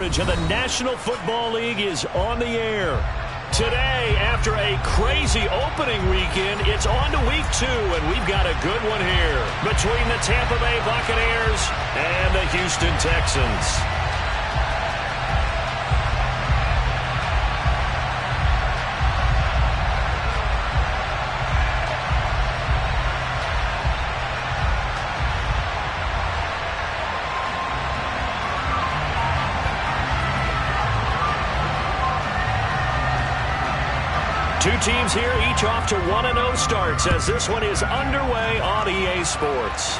Of the National Football League is on the air. Today, after a crazy opening weekend, it's on to week 2, and we've got a good one here between the Tampa Bay Buccaneers and the Houston Texans. Two teams here, each off to 1-0 starts as this one is underway on EA Sports.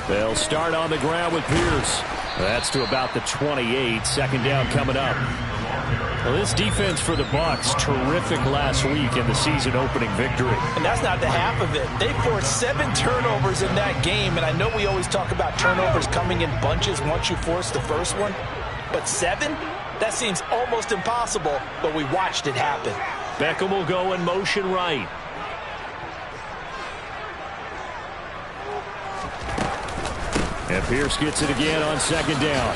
They'll start on the ground with Pierce. That's to about the 28. Second down coming up. Well, this defense for the Bucs, terrific last week in the season-opening victory. And that's not the half of it. They forced 7 turnovers in that game, and I know we always talk about turnovers coming in bunches once you force the first one. But 7? That seems almost impossible, but we watched it happen. Beckham will go in motion right. And Pierce gets it again on second down.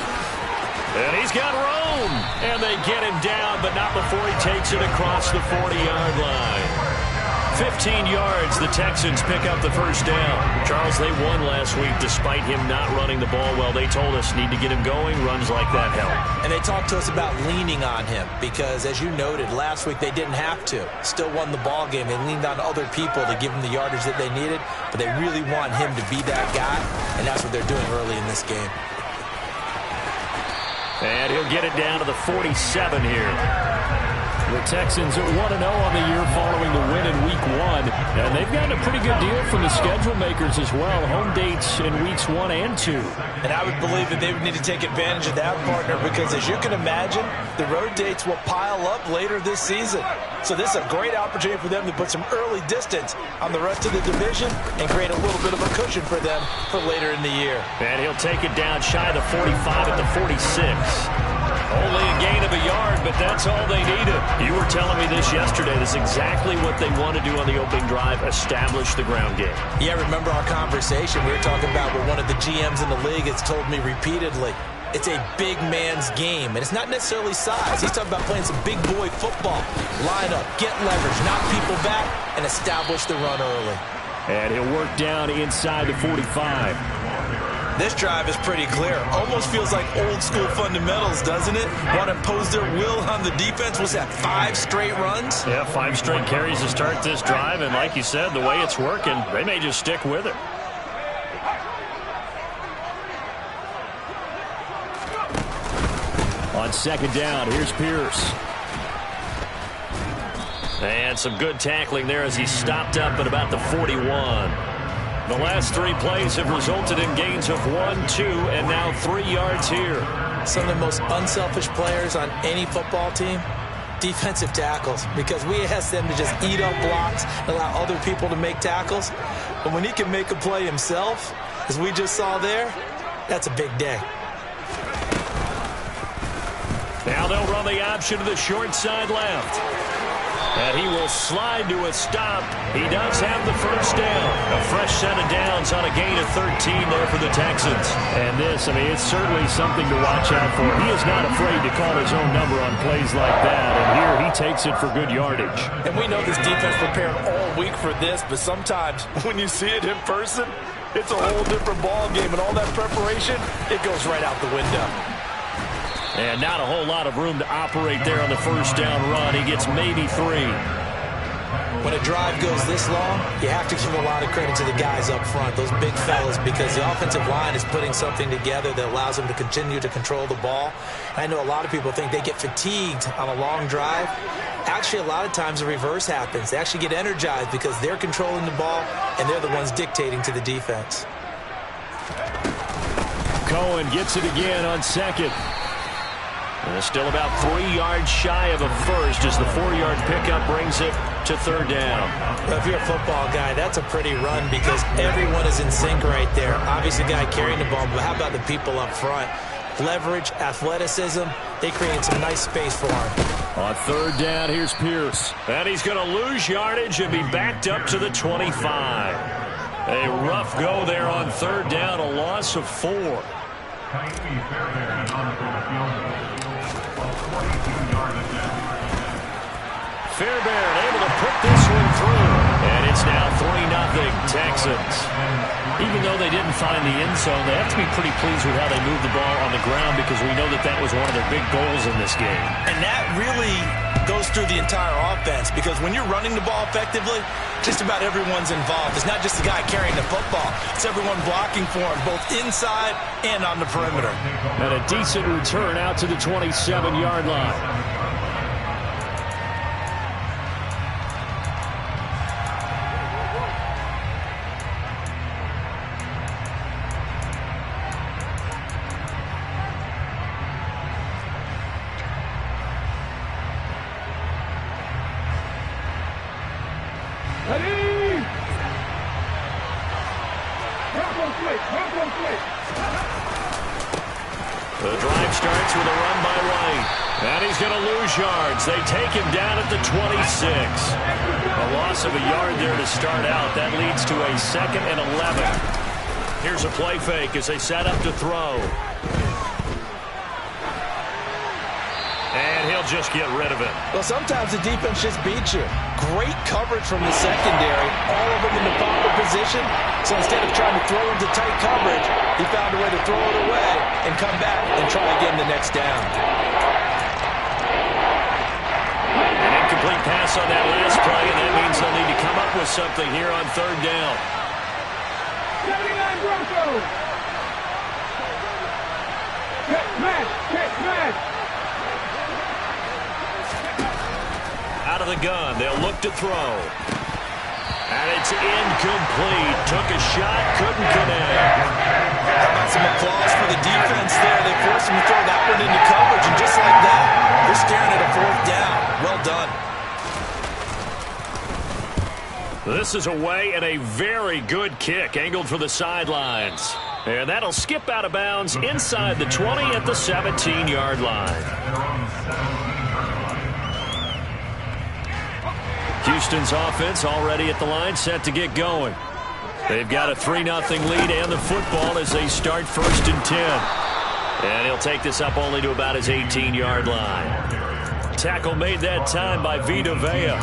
And he's got room. And they get him down, but not before he takes it across the 40-yard line. 15 yards, the Texans pick up the first down. Charles, they won last week despite him not running the ball well. They told us need to get him going. Runs like that help. And they talked to us about leaning on him because, as you noted, last week they didn't have to. Still won the ball game. They leaned on other people to give them the yardage that they needed, but they really want him to be that guy, and that's what they're doing early in this game. And he'll get it down to the 47 here. The Texans are 1-0 on the year following the win in Week 1. And they've gotten a pretty good deal from the schedule makers as well. Home dates in Weeks 1 and 2. And I would believe that they would need to take advantage of that, partner, because as you can imagine, the road dates will pile up later this season. So this is a great opportunity for them to put some early distance on the rest of the division and create a little bit of a cushion for them for later in the year. And he'll take it down shy of the 45 at the 46. Only a gain of a yard, but that's all they needed. You were telling me this yesterday. This is exactly what they want to do on the opening drive, establish the ground game. Yeah, remember our conversation. We were talking about what one of the GMs in the league has told me repeatedly. It's a big man's game, and it's not necessarily size. He's talking about playing some big boy football. Line up, get leverage, knock people back, and establish the run early. And he'll work down inside the 45. This drive is pretty clear. Almost feels like old school fundamentals, doesn't it? Want to impose their will on the defense. Was that 5 straight runs? Yeah, 5 straight carries to start this drive. And like you said, the way it's working, they may just stick with it. On second down, here's Pierce. And some good tackling there as he stopped up at about the 41. The last 3 plays have resulted in gains of 1, 2, and now 3 yards here. Some of the most unselfish players on any football team, defensive tackles, because we ask them to just eat up blocks, allow other people to make tackles. But when he can make a play himself, as we just saw there, that's a big day. Now they'll run the option to the short side left. And he will slide to a stop. He does have the first down. A fresh set of downs on a gain of 13 there for the Texans. And this, I mean, it's certainly something to watch out for. He is not afraid to call his own number on plays like that. And here he takes it for good yardage. And we know this defense prepared all week for this, but sometimes when you see it in person, it's a whole different ball game. And all that preparation, it goes right out the window. And not a whole lot of room to operate there on the first down run. He gets maybe 3. When a drive goes this long, you have to give a lot of credit to the guys up front, those big fellas, because the offensive line is putting something together that allows them to continue to control the ball. I know a lot of people think they get fatigued on a long drive. Actually, a lot of times the reverse happens. They actually get energized because they're controlling the ball, and they're the ones dictating to the defense. Cohen gets it again on second. And it's still about 3 yards shy of a first as the 4-yard pickup brings it to third down. Well, if you're a football guy, that's a pretty run because everyone is in sync right there. Obviously, the guy carrying the ball, but how about the people up front? Leverage, athleticism, they create some nice space for him. On third down, here's Pierce. And he's going to lose yardage and be backed up to the 25. A rough go there on third down, a loss of 4. Fairbairn able to put this one through. And it's now 3-0 Texans. Even though they didn't find the end zone, they have to be pretty pleased with how they moved the ball on the ground because we know that that was one of their big goals in this game. And that really goes through the entire offense because when you're running the ball effectively, just about everyone's involved. It's not just the guy carrying the football. It's everyone blocking for him, both inside and on the perimeter. And a decent return out to the 27-yard line. The drive starts with a run by White. And he's going to lose yards. They take him down at the 26. A loss of a yard there to start out. That leads to a 2nd and 11. Here's a play fake as they set up to throw. And he'll just get rid of it. Well, sometimes the defense just beats you. Great coverage from the secondary. All of them in the proper position. So instead of trying to throw into tight coverage, he found a way to throw it away and come back and try again the next down. An incomplete pass on that last play, and that means they'll need to come up with something here on third down. 79 Broncos. Check smash. Out of the gun, they'll look to throw. And it's incomplete. Took a shot, couldn't connect. How about some applause for the defense there? They forced him to throw that one into coverage, and just like that, they're staring at a 4th down. Well done. This is away and a very good kick, angled for the sidelines. And that'll skip out of bounds inside the 20 at the 17-yard line. Houston's offense already at the line, set to get going. They've got a 3-0 lead and the football as they start 1st and 10. And he'll take this up only to about his 18-yard line. Tackle made that time by Vita Vea.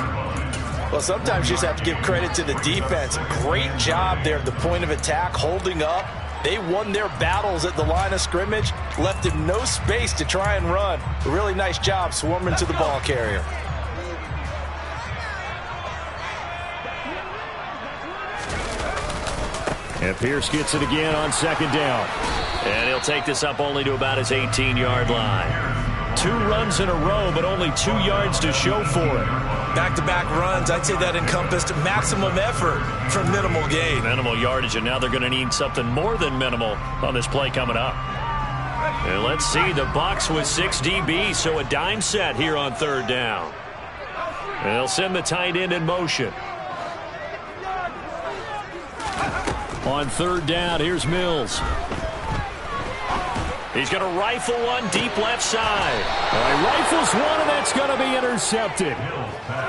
Well, sometimes you just have to give credit to the defense. Great job there at the point of attack, holding up. They won their battles at the line of scrimmage, left him no space to try and run. A really nice job swarming to the ball carrier. And Pierce gets it again on 2nd down. And he'll take this up only to about his 18-yard line. 2 runs in a row, but only 2 yards to show for it. Back-to-back runs, I'd say that encompassed maximum effort for minimal gain. Minimal yardage, and now they're going to need something more than minimal on this play coming up. And let's see, the Bucs with 6 DBs, so a dime set here on third down. And they'll send the tight end in motion. On third down, here's Mills. He's going to rifle one deep left side. He rifles one, and that's going to be intercepted.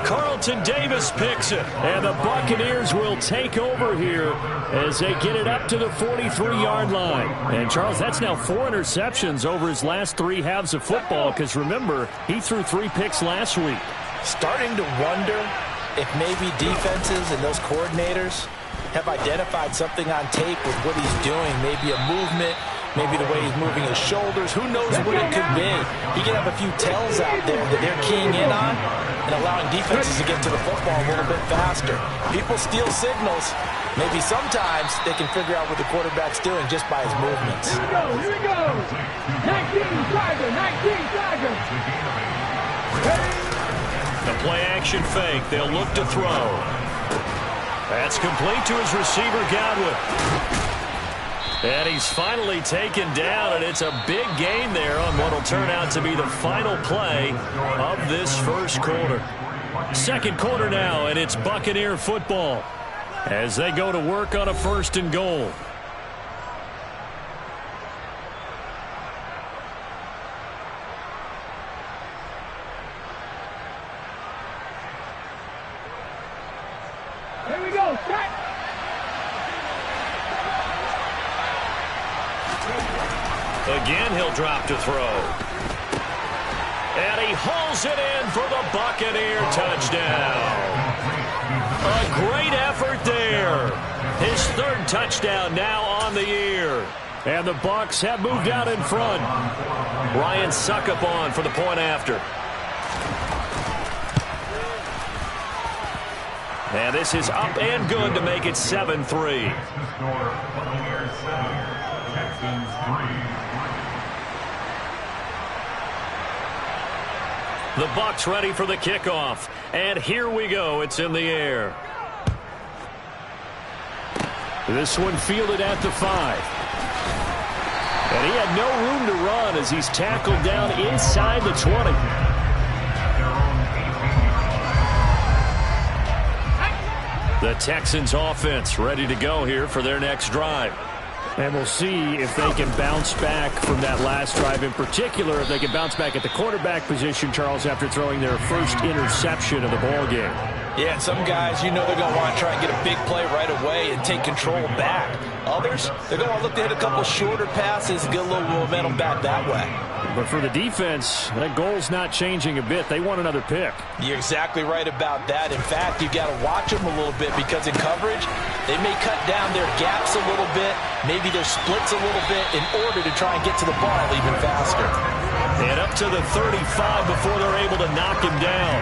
Carlton Davis picks it, and the Buccaneers will take over here as they get it up to the 43-yard line. And, Charles, that's now 4 interceptions over his last 3 halves of football because, remember, he threw 3 picks last week. Starting to wonder if maybe defenses and those coordinators have identified something on tape with what he's doing, maybe a movement, maybe the way he's moving his shoulders. Who knows what it could be? He could have a few tells out there that they're keying in on and allowing defenses to get to the football a little bit faster. People steal signals. Maybe sometimes they can figure out what the quarterback's doing just by his movements. Here we go. 19 Tiger. The play action fake. They'll look to throw. That's complete to his receiver, Godwin. And he's finally taken down, and it's a big gain there on what will turn out to be the final play of this first quarter. Second quarter now, and it's Buccaneer football as they go to work on a 1st and goal. Here we go. Set. Again, he'll drop to throw. And he hauls it in for the Buccaneer touchdown. A great effort there. His 3rd touchdown now on the year. And the Bucs have moved out in front. Ryan Suckup on for the point after. And this is up and good to make it 7-3. The Bucs ready for the kickoff. And here we go. It's in the air. This one fielded at the 5. And he had no room to run as he's tackled down inside the 20. The Texans offense ready to go here for their next drive. And we'll see if they can bounce back from that last drive, in particular if they can bounce back at the quarterback position, Charles, after throwing their first interception of the ballgame. Yeah, and some guys, you know they're going to want to try and get a big play right away and take control back. Others, they're going to want to look to hit a couple shorter passes and get a little momentum back that way. But for the defense, that goal's not changing a bit. They want another pick. You're exactly right about that. In fact, you've got to watch them a little bit because in coverage, they may cut down their gaps a little bit, maybe their splits a little bit in order to try and get to the ball even faster. And up to the 35 before they're able to knock him down.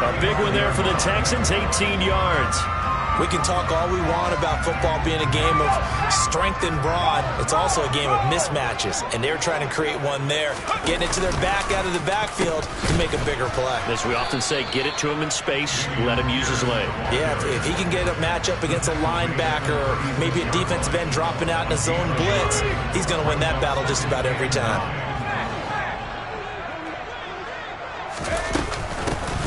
A big one there for the Texans, 18 yards. We can talk all we want about football being a game of strength and broad. It's also a game of mismatches, and they're trying to create one there, getting it to their back out of the backfield to make a bigger play. As we often say, get it to him in space, let him use his leg. Yeah, if he can get a matchup against a linebacker or maybe a defensive end dropping out in a zone blitz, he's going to win that battle just about every time.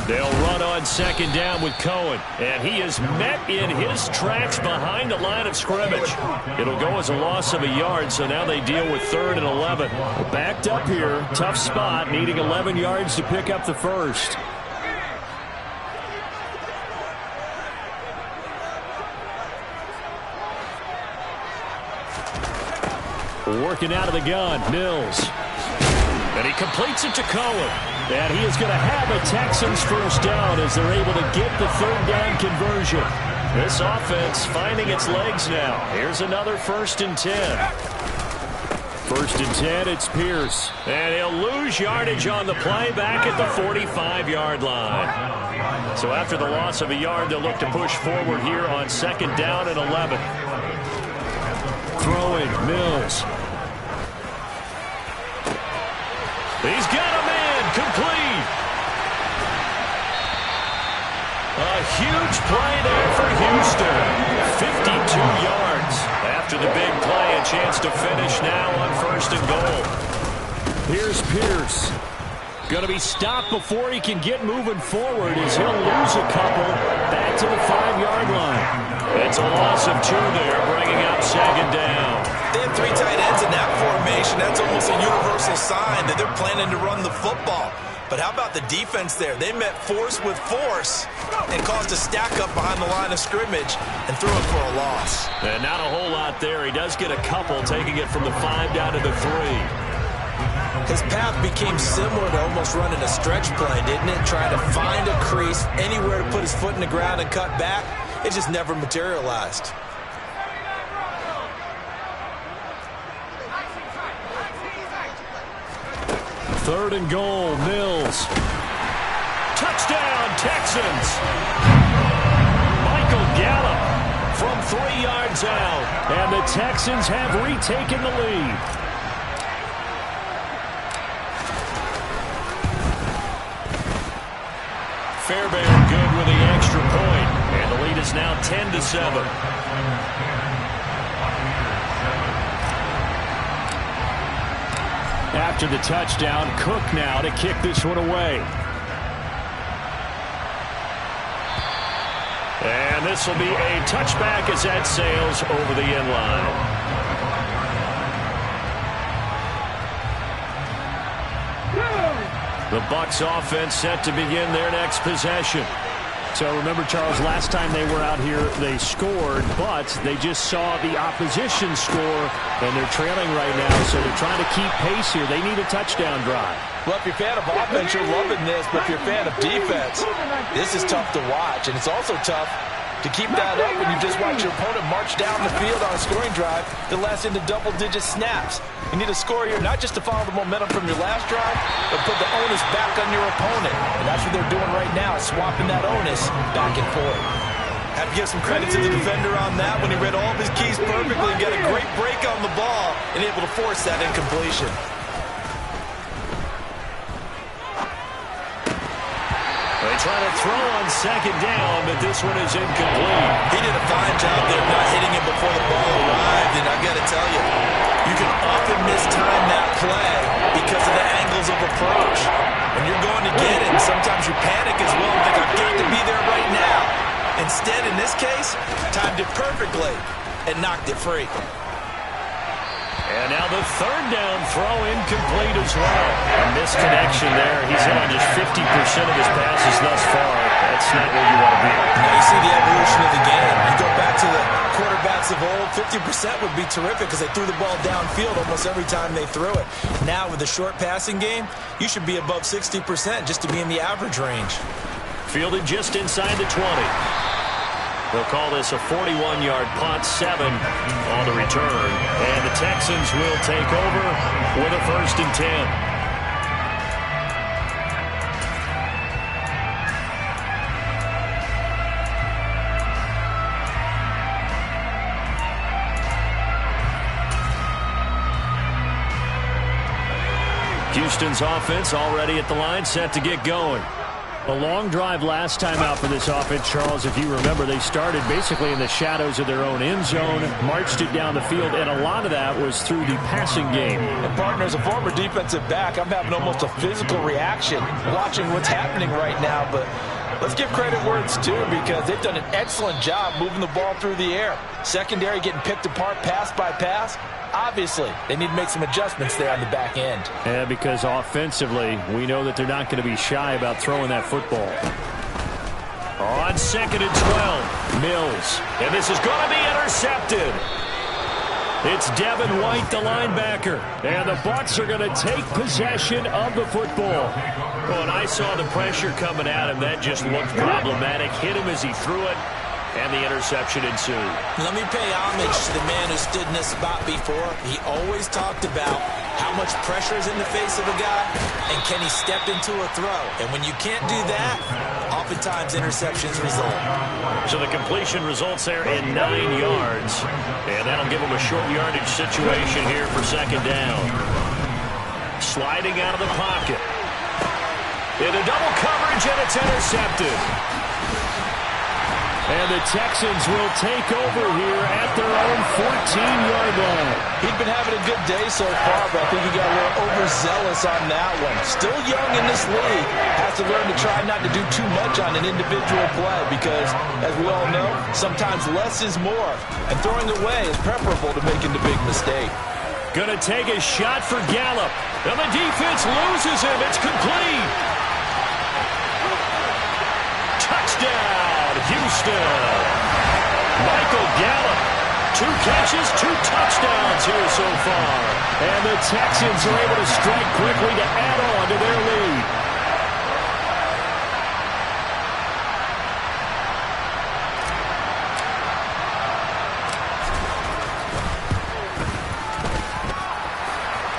They'll run on 2nd down with Cohen, and he is met in his tracks behind the line of scrimmage. It'll go as a loss of a yard, so now they deal with 3rd and 11. Backed up here, tough spot, needing 11 yards to pick up the first. Working out of the gun, Mills. And he completes it to Cohen. And he is going to have a Texans first down as they're able to get the 3rd down conversion. This offense finding its legs now. Here's another 1st and 10. 1st and 10, it's Pierce. And he'll lose yardage on the play back at the 45-yard line. So after the loss of a yard, they'll look to push forward here on 2nd down and 11. Throwing, Mills. He's got a man, complete. A huge play there for Houston. 52 yards. After the big play, a chance to finish now on 1st and goal. Here's Pierce. Going to be stopped before he can get moving forward as he'll lose a couple back to the 5-yard line. It's a loss of 2 there, bringing up 2nd down. They have 3 tight ends in that formation. That's almost a universal sign that they're planning to run the football. But how about the defense there? They met force with force and caused a stack up behind the line of scrimmage and threw it for a loss. And not a whole lot there. He does get a couple, taking it from the 5 down to the 3. His path became similar to almost running a stretch play, didn't it? Trying to find a crease, anywhere to put his foot in the ground and cut back. It just never materialized. Third and goal, Mills. Touchdown, Texans. Michael Gallup from 3 yards out. And the Texans have retaken the lead. Fairbairn good with the extra point. And the lead is now 10-7. After the touchdown, Cook now to kick this one away. And this will be a touchback as that sails over the end line. The Bucs offense set to begin their next possession. So remember, Charles, last time they were out here, they scored, but they just saw the opposition score, and they're trailing right now, so they're trying to keep pace here. They need a touchdown drive. Well, if you're a fan of offense, you're loving this, but if you're a fan of defense, this is tough to watch, and it's also tough to keep that up when you just watch your opponent march down the field on a scoring drive that lasts into double-digit snaps. You need a score here, not just to follow the momentum from your last drive, but put the onus back on your opponent. And that's what they're doing right now, swapping that onus back and forth. Have to give some credit to the defender on that when he read all of his keys perfectly and got a great break on the ball and able to force that incompletion. They try to throw on second down, but this one is incomplete. He did a fine job there not hitting it before the ball arrived, and I've got to tell you, you can often mistime that play because of the angles of approach. When you're going to get it, sometimes you panic as well and think, I've got to be there right now. Instead, in this case, timed it perfectly and knocked it free. And now the third down throw incomplete as well. A misconnection there. He's hit on just 50% of his passes thus far. That's not where you want to be. Now you see the evolution of the game. You go back to the quarterbacks of old, 50% would be terrific because they threw the ball downfield almost every time they threw it. Now with the short passing game, you should be above 60% just to be in the average range. Fielded just inside the 20. They'll call this a 41-yard punt, 7 on the return. And the Texans will take over with a 1st and 10. Houston's offense already at the line, set to get going. A long drive last time out for this offense, Charles. If you remember, they started basically in the shadows of their own end zone, marched it down the field, and a lot of that was through the passing game. And partner, as a former defensive back, I'm having almost a physical reaction watching what's happening right now, but let's give credit where it's due because they've done an excellent job moving the ball through the air. Secondary getting picked apart pass by pass. Obviously, they need to make some adjustments there on the back end. Yeah, because offensively, we know that they're not going to be shy about throwing that football. On 2nd and 12, Mills. And this is going to be intercepted. It's Devin White, the linebacker. And the Bucs are going to take possession of the football. Well, and I saw the pressure coming at him. That just looked problematic. Hit him as he threw it. And the interception ensued. Let me pay homage to the man who stood in this spot before. He always talked about how much pressure is in the face of a guy and can he step into a throw. And when you can't do that, oftentimes interceptions result. So the completion results there in 9 yards. And that'll give him a short yardage situation here for 2nd down. Sliding out of the pocket. Into double coverage, and it's intercepted. And the Texans will take over here at their own 14-yard line. He'd been having a good day so far, but I think he got a little overzealous on that one. Still young in this league. Has to learn to try not to do too much on an individual play because, as we all know, sometimes less is more. And throwing away is preferable to making the big mistake. Going to take a shot for Gallup. And the defense loses him. It's complete. Touchdown. Houston. Michael Gallup. 2 catches, 2 touchdowns here so far. And the Texans are able to strike quickly to add on to their lead.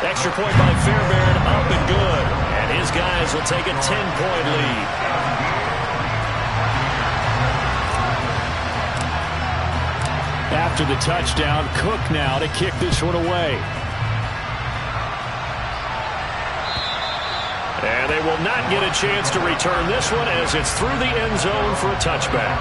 Extra point by Fairbairn, up and good. And his guys will take a 10-point lead. After the touchdown, Cook now to kick this one away. And they will not get a chance to return this one as it's through the end zone for a touchback.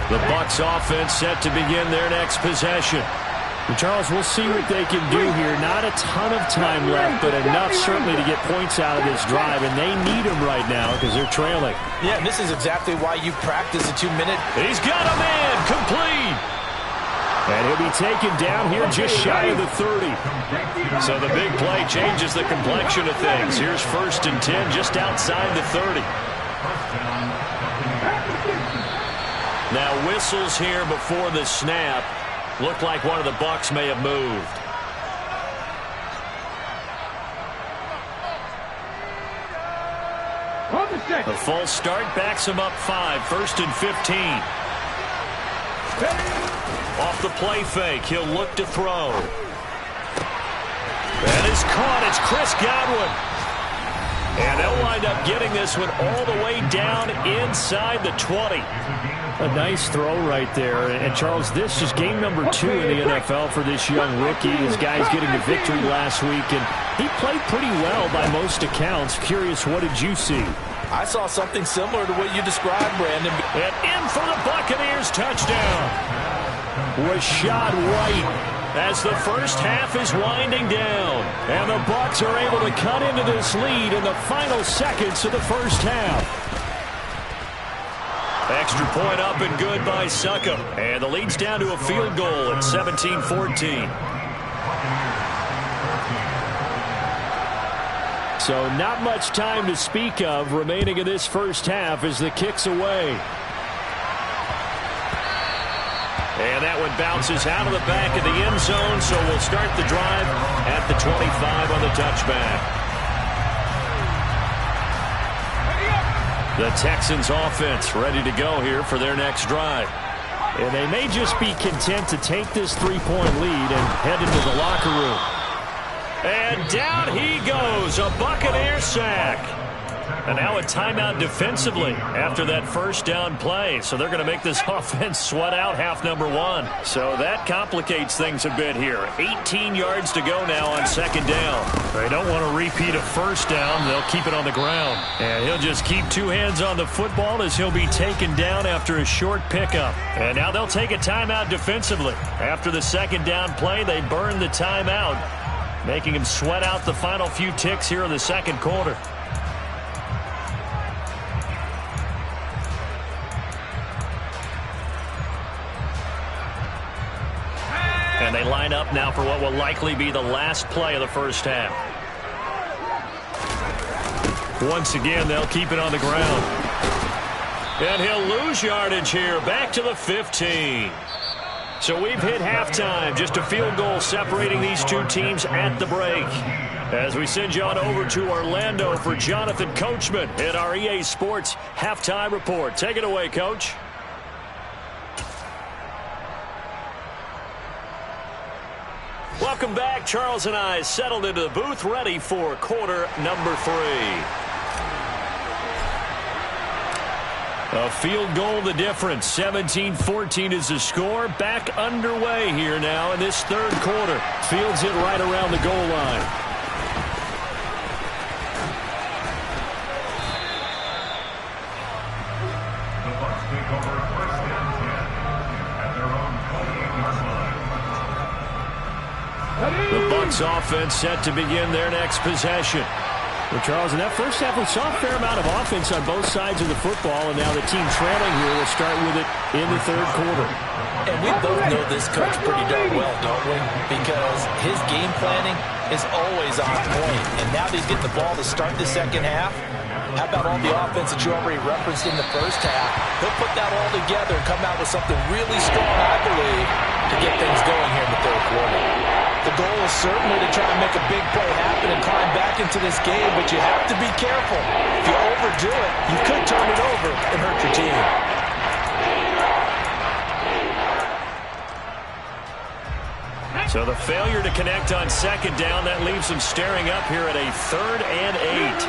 The Bucs offense set to begin their next possession. And Charles, we'll see what they can do here. Not a ton of time left, but enough certainly to get points out of this drive, and they need them right now because they're trailing. Yeah, and this is exactly why you practice a 2-minute. He's got a man complete. And he'll be taken down here just shy of the 30. So the big play changes the complexion of things. Here's 1st and 10 just outside the 30. Now whistles here before the snap. Looked like one of the Bucs may have moved. A false start backs him up 5. 1st and 15. Off the play fake, he'll look to throw. That is caught. It's Chris Godwin. And they'll wind up getting this one all the way down inside the 20. A nice throw right there. And Charles, this is game number 2 in the NFL for this young rookie. His guys getting the victory last week, and he played pretty well by most accounts. Curious, what did you see? I saw something similar to what you described, Brandon. And in for the Buccaneers touchdown. Rashad White as the first half is winding down. And the Bucs are able to cut into this lead in the final seconds of the first half. Extra point up and good by Succop. And the lead's down to a field goal at 17-14. So not much time to speak of remaining in this first half as the kick's away. And that one bounces out of the back of the end zone, so we'll start the drive at the 25 on the touchback. The Texans offense ready to go here for their next drive. And they may just be content to take this 3-point lead and head into the locker room. And down he goes, a Buccaneer sack. And now a timeout defensively after that first down play. So they're going to make this offense sweat out half number 1. So that complicates things a bit here. 18 yards to go now on 2nd down. They don't want to repeat a first down. They'll keep it on the ground. And he'll just keep 2 hands on the football as he'll be taken down after a short pickup. And now they'll take a timeout defensively. After the 2nd down play, they burn the timeout, making him sweat out the final few ticks here in the 2nd quarter. And they line up now for what will likely be the last play of the first half. Once again, they'll keep it on the ground. And he'll lose yardage here, back to the 15. So we've hit halftime, just a field goal separating these two teams at the break. As we send you on over to Orlando for Jonathan Coachman in our EA Sports Halftime Report. Take it away, Coach. Welcome back. Charles and I settled into the booth, ready for quarter number 3. A field goal the difference. 17-14 is the score. Back underway here now in this 3rd quarter. Fields it right around the goal line. The Bucs offense set to begin their next possession. Well, Charles, in that first half, we saw a fair amount of offense on both sides of the football, and now the team trailing here will start with it in the 3rd quarter. And we both know this coach pretty darn well, don't we? Because his game planning is always on point. And now that he's getting the ball to start the 2nd half, how about all the offense that you already referenced in the first half? He'll put that all together and come out with something really strong, I believe, to get things going here in the 3rd quarter. The goal is certainly to try and make a big play happen and climb back into this game, but you have to be careful. If you overdo it, you could turn it over and hurt your team. So the failure to connect on 2nd down, that leaves them staring up here at a 3rd and 8.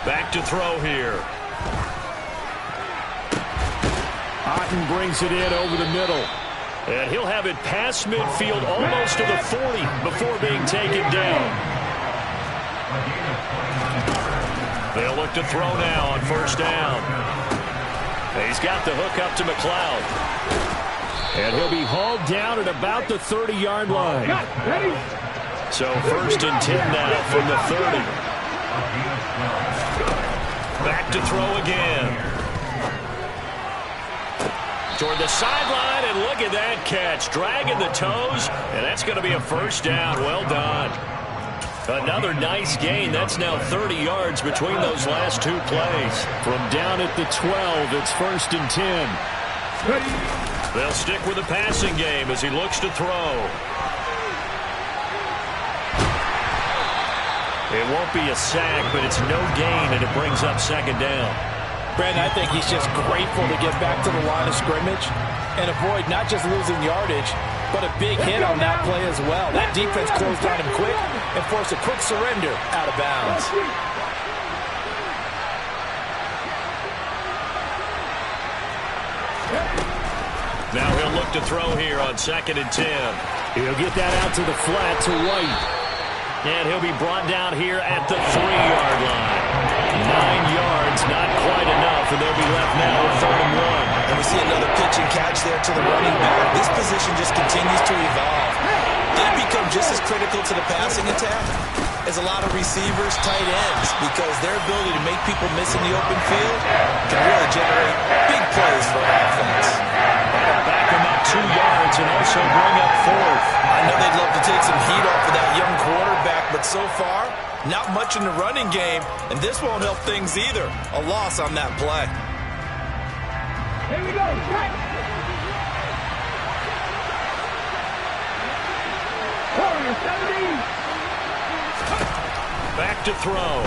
Back to throw here. Otten brings it in over the middle. And he'll have it past midfield almost to the 40 before being taken down. They'll look to throw now on first down. He's got the hook up to McLeod. And he'll be hauled down at about the 30-yard line. So first and 10 now from the 30. Back to throw again. Toward the sideline, and look at that catch. Dragging the toes, and that's going to be a first down. Well done. Another nice gain. That's now 30 yards between those last two plays. From down at the 12, it's first and 10. They'll stick with the passing game as he looks to throw. It won't be a sack, but it's no gain, and it brings up second down. Brandon, I think he's just grateful to get back to the line of scrimmage and avoid not just losing yardage, but a big hit on that play as well. That defense closed on him quick and forced a quick surrender out of bounds. Now he'll look to throw here on second and 10. He'll get that out to the flat to White. And he'll be brought down here at the 3-yard line. 9 yards, not quite enough, and they'll be left now with third and 1. And we see another pitch and catch there to the running back. This position just continues to evolve. They become just as critical to the passing attack as a lot of receivers, tight ends, because their ability to make people miss in the open field can really generate big plays for an offense. That'll back them up 2 yards and also bring up fourth. I know they'd love to take some heat off of that young quarterback, but so far, not much in the running game, and this won't help things either. A loss on that play. Here we go. Back. Corner 17. Back to throw.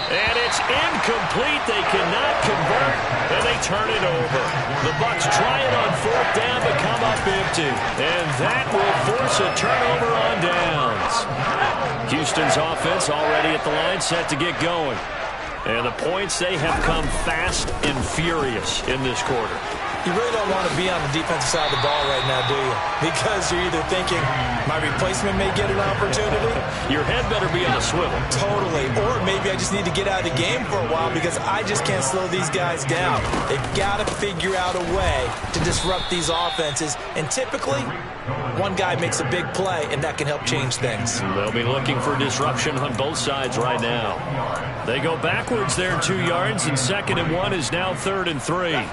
And it's incomplete. They cannot convert, and they turn it over. The Bucs try it on fourth down to come up empty. And that will force a turnover on downs. Houston's offense already at the line, set to get going. And the points, they have come fast and furious in this quarter. You really don't want to be on the defensive side of the ball right now, do you? Because you're either thinking, my replacement may get an opportunity. Your head better be on a swivel. Totally. Or maybe I just need to get out of the game for a while because I just can't slow these guys down. They've got to figure out a way to disrupt these offenses. And typically, one guy makes a big play, and that can help change things. They'll be looking for disruption on both sides right now. They go backwards there 2 yards, and second and 1 is now third and 3.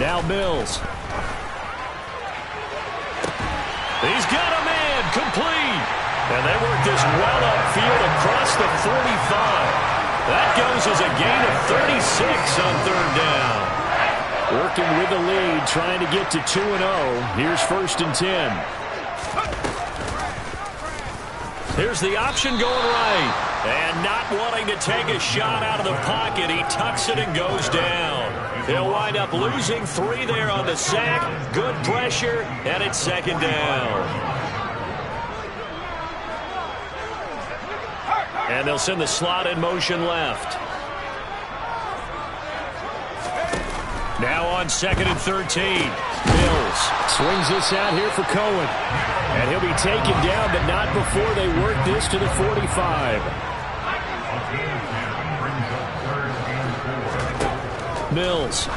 Now Mills. He's got a man complete. And they work this well upfield across the 45. That goes as a gain of 36 on third down. Working with the lead, trying to get to 2-0. Here's first and 10. Here's the option going right. And not wanting to take a shot out of the pocket, he tucks it and goes down. He'll wind up losing 3 there on the sack. Good pressure, and it's second down. And they'll send the slot in motion left. Now on second and 13. Mills swings this out here for Cohen. And he'll be taken down, but not before they work this to the 45. Mills.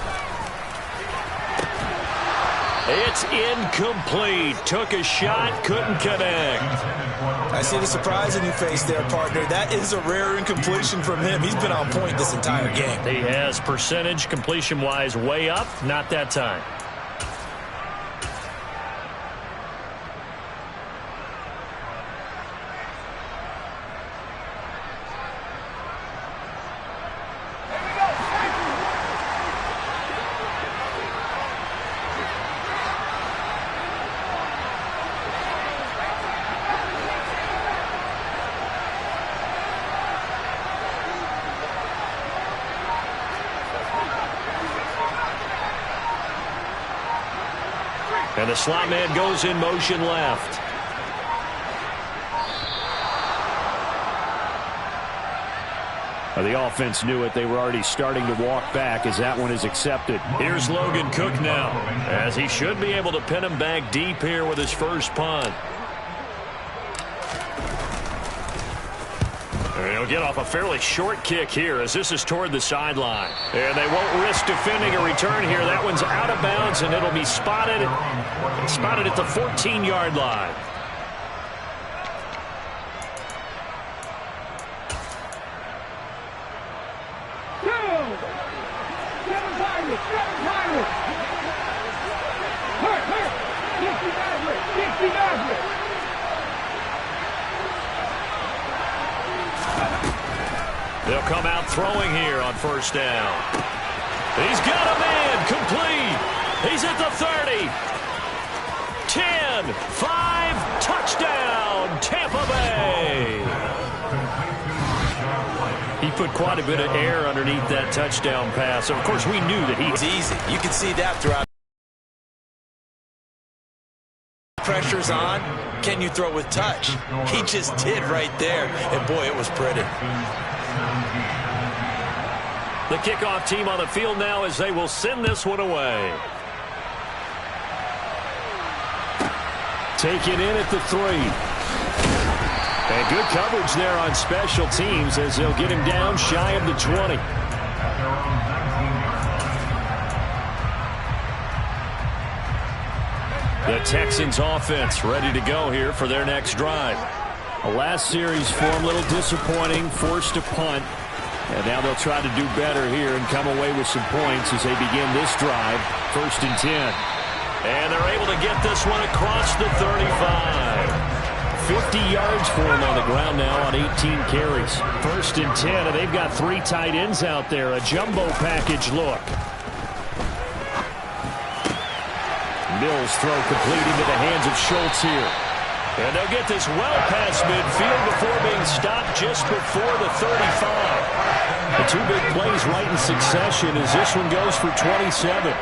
It's incomplete. Took a shot, couldn't connect. I see the surprise in your face there, partner. That is a rare incompletion from him. He's been on point this entire game. He has percentage completion-wise way up, not that time. And the slot man goes in motion left. The offense knew it. They were already starting to walk back as that one is accepted. Here's Logan Cook now, as he should be able to pin him back deep here with his first punt. He'll get off a fairly short kick here as this is toward the sideline. And they won't risk defending a return here. That one's out of bounds, and it'll be spotted at the 14-yard line. They'll come out throwing here on first down. He's got a man complete. He's at the 30. 10, 5, touchdown, Tampa Bay. He put quite a bit of air underneath that touchdown pass. Of course, we knew that It's easy. You can see that throughout. Pressure's on. Can you throw with touch? He just did right there. And, boy, it was pretty. The kickoff team on the field now as they will send this one away. Taken in at the 3. And good coverage there on special teams as they'll get him down shy of the 20. The Texans offense ready to go here for their next drive. The last series form a little disappointing, forced a punt. And now they'll try to do better here and come away with some points as they begin this drive. 1st and 10. And they're able to get this one across the 35. 50 yards for him on the ground now on 18 carries. 1st and 10, and they've got 3 tight ends out there. A jumbo package look. Mills throw complete into the hands of Schultz here. And they'll get this well past midfield before being stopped just before the 35. The 2 big plays right in succession as this one goes for 27.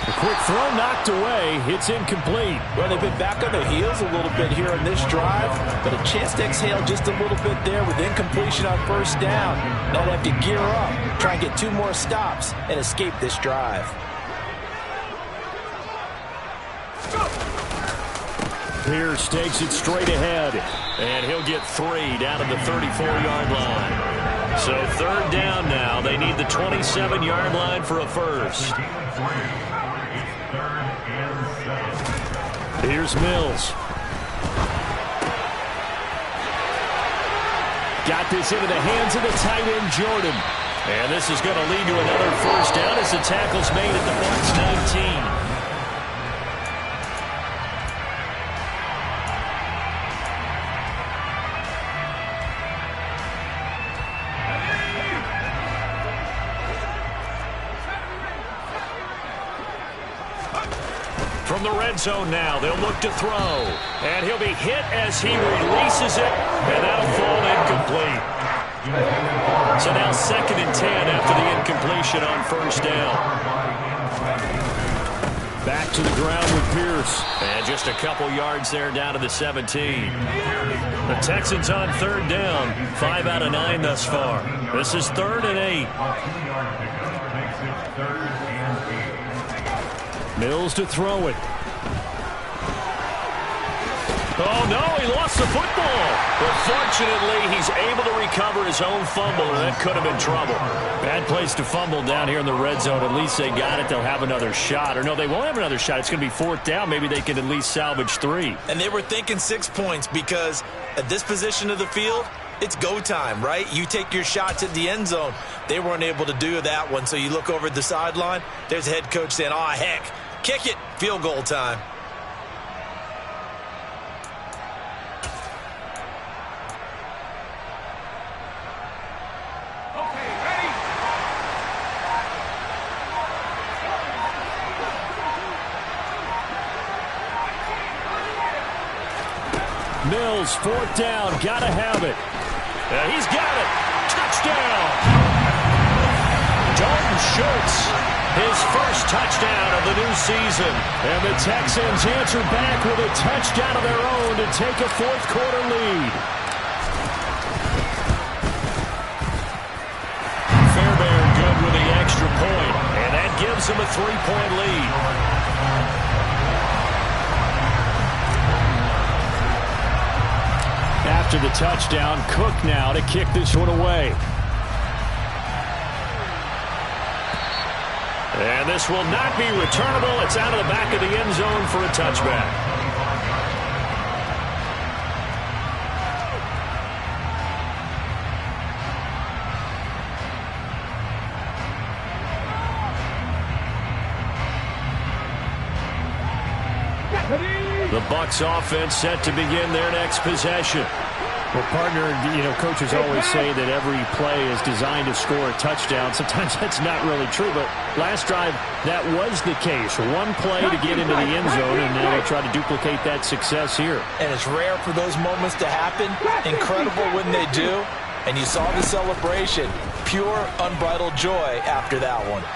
A quick throw knocked away. It's incomplete. Well, they've been back on their heels a little bit here on this drive, but a chance to exhale just a little bit there with incompletion on first down. Now they have to gear up, try and get 2 more stops, and escape this drive. Pierce takes it straight ahead. And he'll get 3 down at the 34-yard line. So 3rd down now. They need the 27-yard line for a first. Here's Mills. Got this into the hands of the tight end, Jordan. And this is going to lead to another first down as the tackle's made at the Bucs 19. From the red zone now, they'll look to throw. And he'll be hit as he releases it, and that'll fall incomplete. So now 2nd and 10 after the incompletion on first down. Back to the ground with Pierce. And just a couple yards there down to the 17. The Texans on 3rd down. 5 out of 9 thus far. This is 3rd and 8. Mills to throw it. Oh, no, he lost the football. But fortunately, he's able to recover his own fumble, and that could have been trouble. Bad place to fumble down here in the red zone. At least they got it. They'll have another shot. Or no, they won't have another shot. It's going to be 4th down. Maybe they can at least salvage 3. And they were thinking 6 points because at this position of the field, it's go time, right? You take your shots at the end zone. They weren't able to do that one. So you look over at the sideline, there's the head coach saying, oh, heck, kick it, field goal time. Mills, 4th down, gotta have it. He's got it. Touchdown. Dalton Schultz His first touchdown of the new season. And the Texans answer back with a touchdown of their own to take a fourth-quarter lead. Fairbairn good with the extra point, and that gives him a 3-point lead. After the touchdown, Cook now to kick this one away. And this will not be returnable. It's out of the back of the end zone for a touchback. The Bucs offense set to begin their next possession. Well, partner, coaches always say that every play is designed to score a touchdown. Sometimes that's not really true, but last drive, that was the case. One play to get into the end zone, and now they'll try to duplicate that success here. And it's rare for those moments to happen. Incredible when they do. And you saw the celebration. Pure, unbridled joy after that one.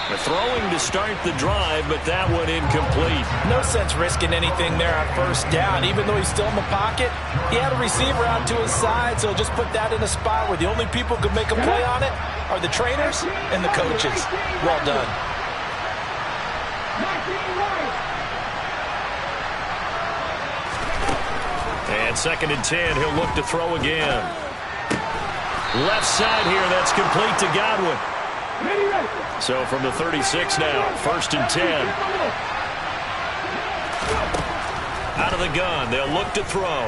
The throwing to start the drive, but that one incomplete. No sense risking anything there on first down. Even though he's still in the pocket, he had a receiver out to his side, so just put that in a spot where the only people who can make a play on it are the trainers and the coaches. Well done. And 2nd and 10, he'll look to throw again. Left side here, that's complete to Godwin. So from the 36 now, 1st and 10. Out of the gun, they'll look to throw.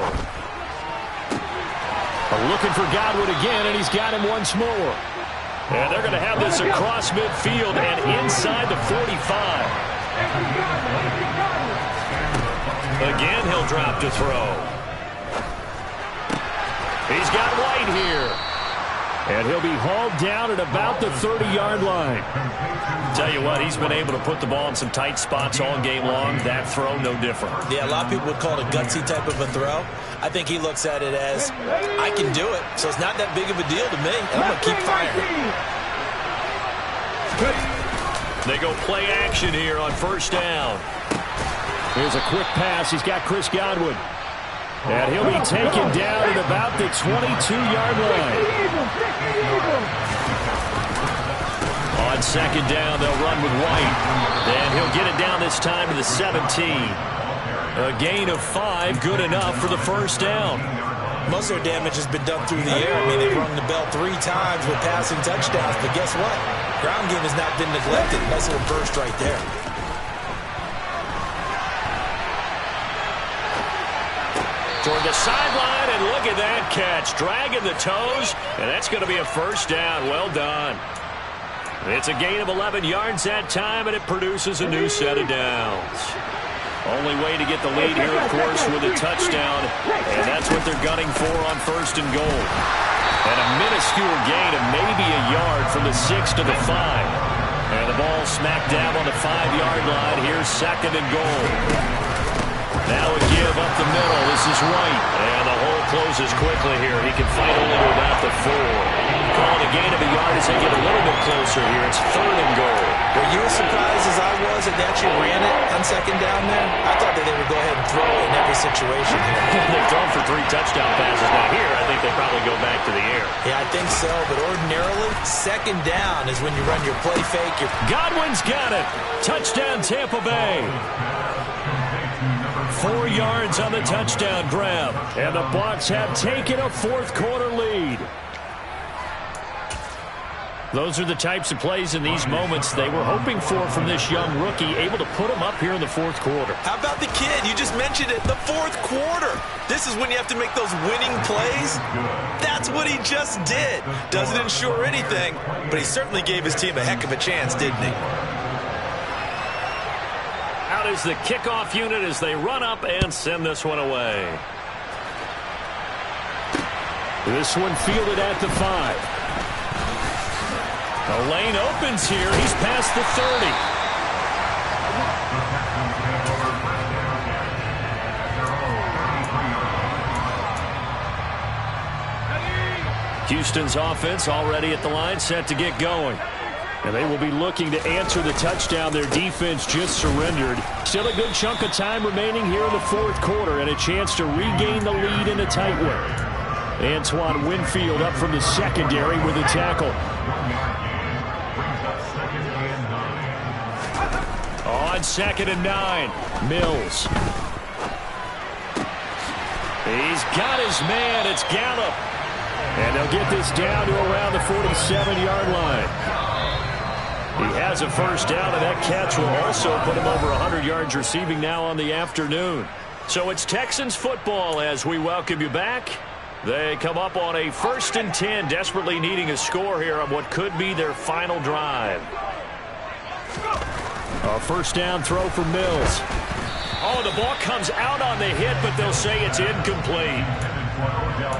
Looking for Godwin again, and he's got him once more. And they're going to have this across midfield and inside the 45. Again, he'll drop to throw. He's got White here. And he'll be hauled down at about the 30-yard line. Tell you what, he's been able to put the ball in some tight spots all game long. That throw, no different. Yeah, a lot of people would call it a gutsy type of a throw. I think he looks at it as, I can do it, so it's not that big of a deal to me, and I'm going to keep firing. They go play action here on 1st down. Here's a quick pass. He's got Chris Godwin. And he'll be taken down at about the 22-yard line. On 2nd down, they'll run with White. And he'll get it down this time to the 17. A gain of 5, good enough for the 1st down. Most of their damage has been done through the air. I mean, they've rung the bell 3 times with passing touchdowns. But guess what? Ground game has not been neglected. Nice little burst right there. Toward the sideline, and look at that catch. Dragging the toes, and that's going to be a 1st down. Well done. It's a gain of 11 yards that time, and it produces a new set of downs. Only way to get the lead here, of course, with a touchdown, and that's what they're gunning for on 1st and goal. And a minuscule gain of maybe a yard from the 6 to the 5. And the ball smack dab on the 5-yard line. Here's 2nd and goal. Now a give up the middle. This is White. And the hole closes quickly here. He can fight only to about the 4. Calling a gain of a yard as they get a little bit closer here. It's 3rd and goal. Were you as surprised as I was that they actually ran it on 2nd down there? I thought that they would go ahead and throw it in every situation here. They've thrown for 3 touchdown passes. Now here, I think they probably go back to the air. Yeah, I think so. But ordinarily, 2nd down is when you run your play fake. Godwin's got it. Touchdown, Tampa Bay. 4 yards on the touchdown grab. And the Bucs have taken a 4th-quarter lead. Those are the types of plays in these moments they were hoping for from this young rookie, able to put him up here in the 4th quarter. How about the kid? You just mentioned it, the 4th quarter. This is when you have to make those winning plays. That's what he just did. Doesn't ensure anything, but he certainly gave his team a heck of a chance, didn't he? Out is the kickoff unit as they run up and send this one away. This one fielded at the 5. The lane opens here. He's past the 30. Houston's offense already at the line, set to get going. And they will be looking to answer the touchdown their defense just surrendered. Still a good chunk of time remaining here in the fourth quarter and a chance to regain the lead in a tight one. Antoine Winfield up from the secondary with a tackle. On 2nd and 9, Mills. He's got his man. It's Gallup. And they'll get this down to around the 47-yard line. He has a first down, and that catch will also put him over 100 yards receiving now on the afternoon. So it's Texans football as we welcome you back. They come up on a 1st and 10, desperately needing a score here on what could be their final drive. A first down throw for Mills. Oh, the ball comes out on the hit, but they'll say it's incomplete.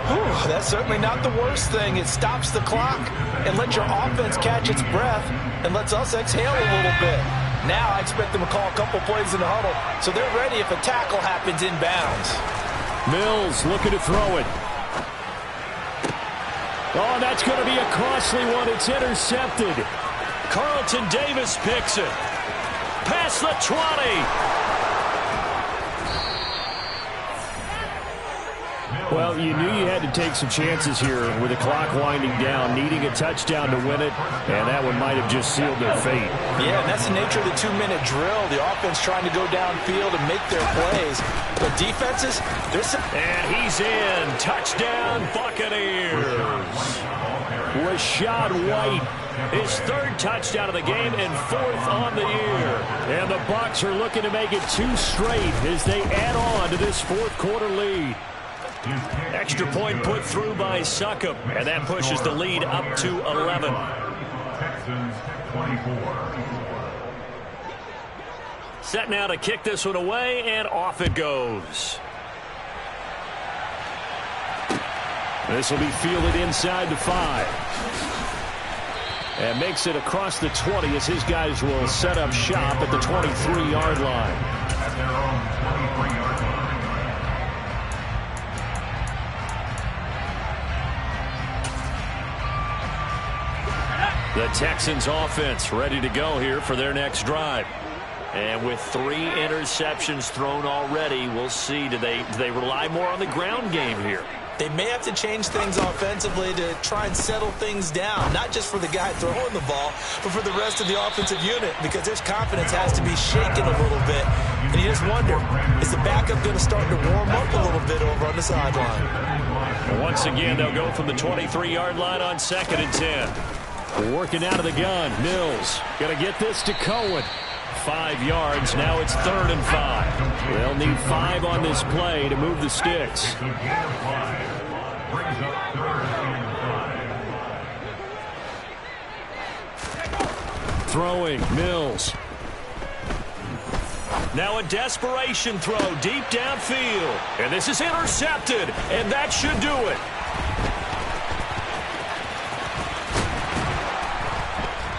Whew, that's certainly not the worst thing. It stops the clock and lets your offense catch its breath and lets us exhale a little bit. Now I expect them to call a couple plays in the huddle, so they're ready if a tackle happens inbounds. Mills looking to throw it. Oh, that's going to be a costly one. It's intercepted. Carlton Davis picks it. Past the 20. Well, you knew you had to take some chances here with the clock winding down, needing a touchdown to win it, and that one might have just sealed their fate. Yeah, and that's the nature of the 2-minute drill. The offense trying to go downfield and make their plays. But defenses, there's some... And he's in. Touchdown, Buccaneers. Rashad White. His 3rd touchdown of the game and 4th on the year. And the Bucs are looking to make it 2 straight as they add on to this fourth quarter lead. Extra point put through by Succop, and that pushes the lead up to 11. Texans 24. Set now to kick this one away, and off it goes. This will be fielded inside the 5. And makes it across the 20 as his guys will set up shop at the 23-yard line. At their own 23-yard line. The Texans offense ready to go here for their next drive. And with 3 interceptions thrown already, we'll see. Do they rely more on the ground game here? They may have to change things offensively to try and settle things down, not just for the guy throwing the ball, but for the rest of the offensive unit, because their confidence has to be shaken a little bit. And you just wonder, is the backup going to start to warm up a little bit over on the sideline? Once again, they'll go from the 23-yard line on 2nd and 10. Working out of the gun, Mills. Going to get this to Cohen. 5 yards, now it's 3rd and 5. They'll need 5 on this play to move the sticks. Throwing, Mills. Now a desperation throw deep downfield. And this is intercepted, and that should do it.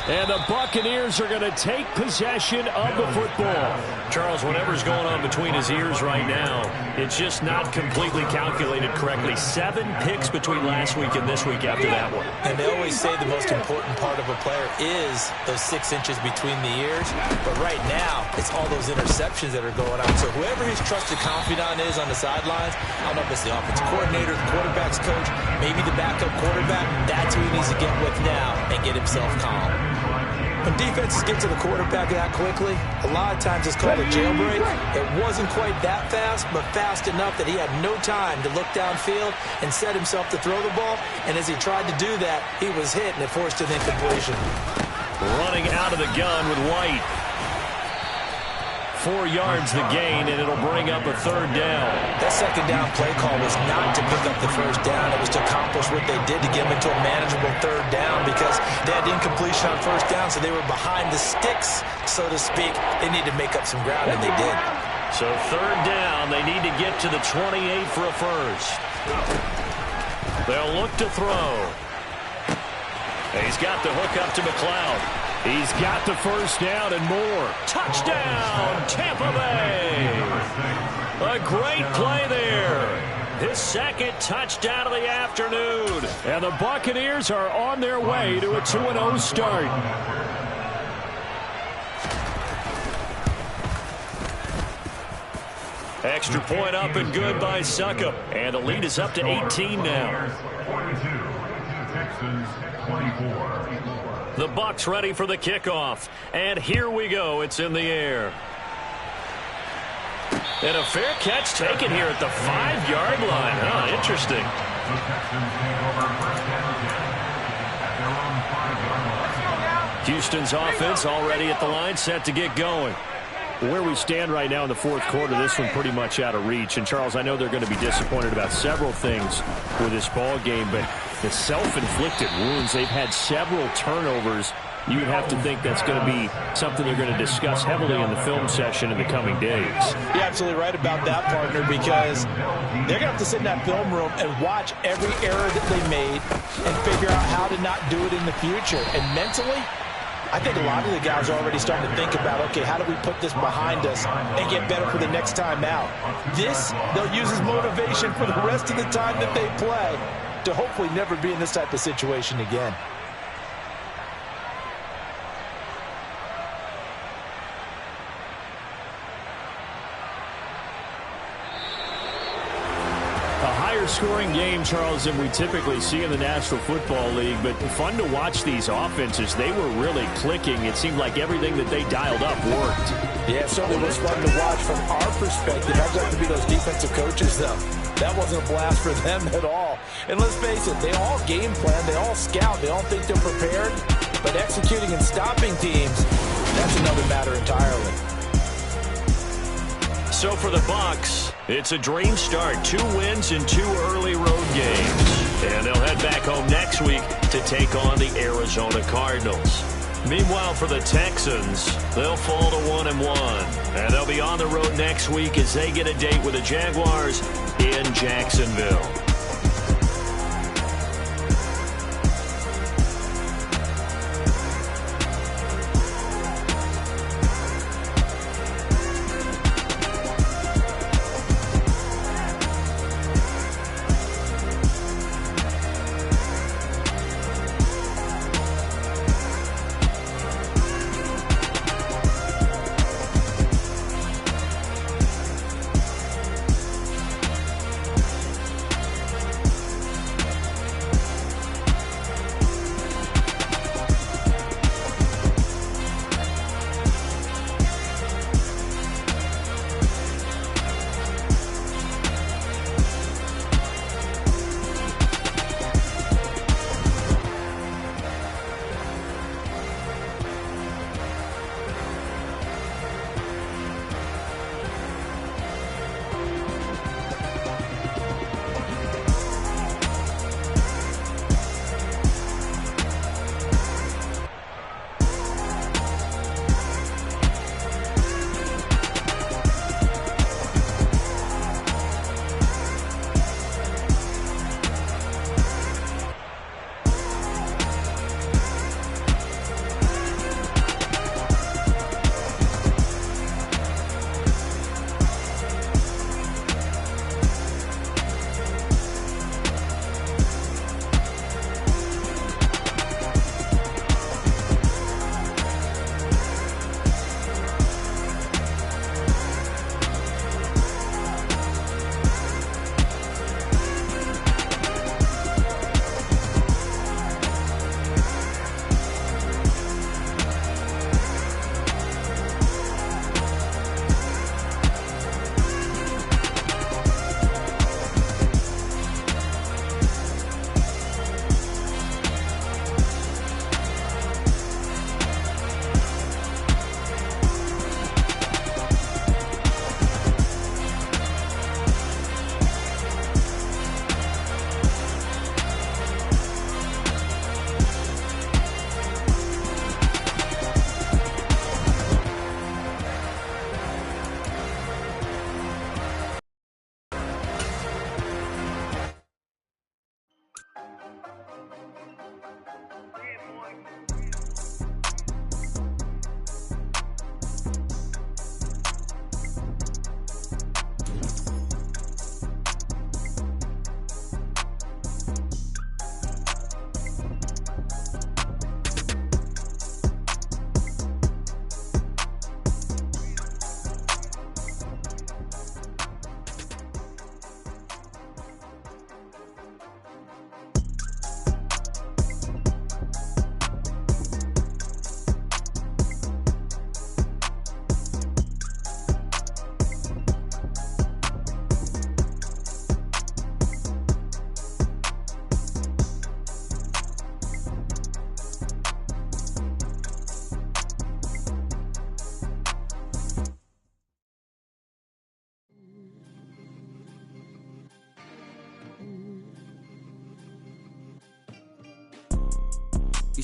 And the Buccaneers are going to take possession of the football. Charles, whatever's going on between his ears right now, it's just not completely calculated correctly. 7 picks between last week and this week after that one. And they always say the most important part of a player is those 6 inches between the ears. But right now, it's all those interceptions that are going on. So whoever his trusted confidant is on the sidelines, I don't know if it's the offensive coordinator, the quarterback's coach, maybe the backup quarterback, that's who he needs to get with now and get himself calm. When defenses get to the quarterback that quickly, a lot of times it's called a jailbreak. It wasn't quite that fast, but fast enough that he had no time to look downfield and set himself to throw the ball. And as he tried to do that, he was hit, and it forced an incompletion. Running out of the gun with White. 4 yards the gain, and it'll bring up a 3rd down. That 2nd down play call was not to pick up the 1st down. It was to accomplish what they did to get them into a manageable 3rd down because they had incompletion on 1st down, so they were behind the sticks, so to speak. They needed to make up some ground, and they did. So 3rd down, they need to get to the 28 for a first. They'll look to throw. He's got the hook up to McLeod. He's got the first down and more. Touchdown, Tampa Bay. A great play there. his second touchdown of the afternoon. And the Buccaneers are on their way to a 2-0 start. Extra point up and good by Succop. And the lead is up to 18 now. 42, Texans 24. The Bucs ready for the kickoff. And here we go. It's in the air. And a fair catch taken here at the 5-yard line. Huh, interesting. The Texans take over first down 10 at their own 5-yard line. Houston's offense already at the line, set to get going. Where we stand right now in the fourth quarter, this one pretty much out of reach. And, Charles, I know they're going to be disappointed about several things with this ball game, but the self-inflicted wounds, they've had several turnovers. You would have to think that's going to be something they're going to discuss heavily in the film session in the coming days. You're absolutely right about that, partner, because they're going to have to sit in that film room and watch every error that they made and figure out how to not do it in the future. And mentally, I think a lot of the guys are already starting to think about, okay, how do we put this behind us and get better for the next time out? This, they'll use as motivation for the rest of the time that they play to hopefully never be in this type of situation again. Scoring game, Charles, than we typically see in the National Football League, but fun to watch these offenses. They were really clicking. It seemed like everything that they dialed up worked. Yeah, it certainly was fun to watch from our perspective. I'd like to be those defensive coaches, though. That wasn't a blast for them at all. And let's face it, they all game plan, they all scout, they all think they're prepared, but executing and stopping teams, that's another matter entirely. So for the Bucs, it's a dream start. 2 wins in 2 early road games. And they'll head back home next week to take on the Arizona Cardinals. Meanwhile, for the Texans, they'll fall to 1-1. And they'll be on the road next week as they get a date with the Jaguars in Jacksonville.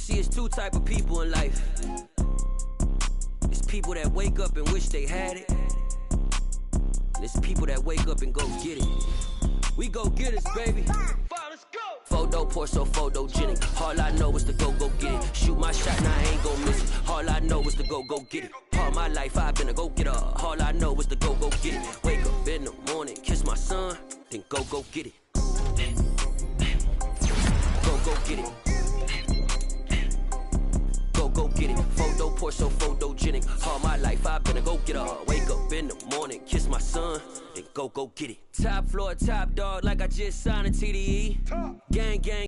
see, it's two type of people in life. It's people that wake up and wish they had it. And it's people that wake up and go get it. We go get it, baby. Photo poor, so photogenic. All I know is to go get it. Shoot my shot, now I ain't gon' miss it. All I know is to go get it. All my life I've been a go-getter. All I know is to go get it. Wake up in the morning, kiss my son, then go get it. Go get it. Go get it. Photo poor, so photogenic. All my life I've been a go-getter. Wake up in the morning, kiss my son, then go get it. Top floor, top dog, like I just signed a TDE. Gang, gang.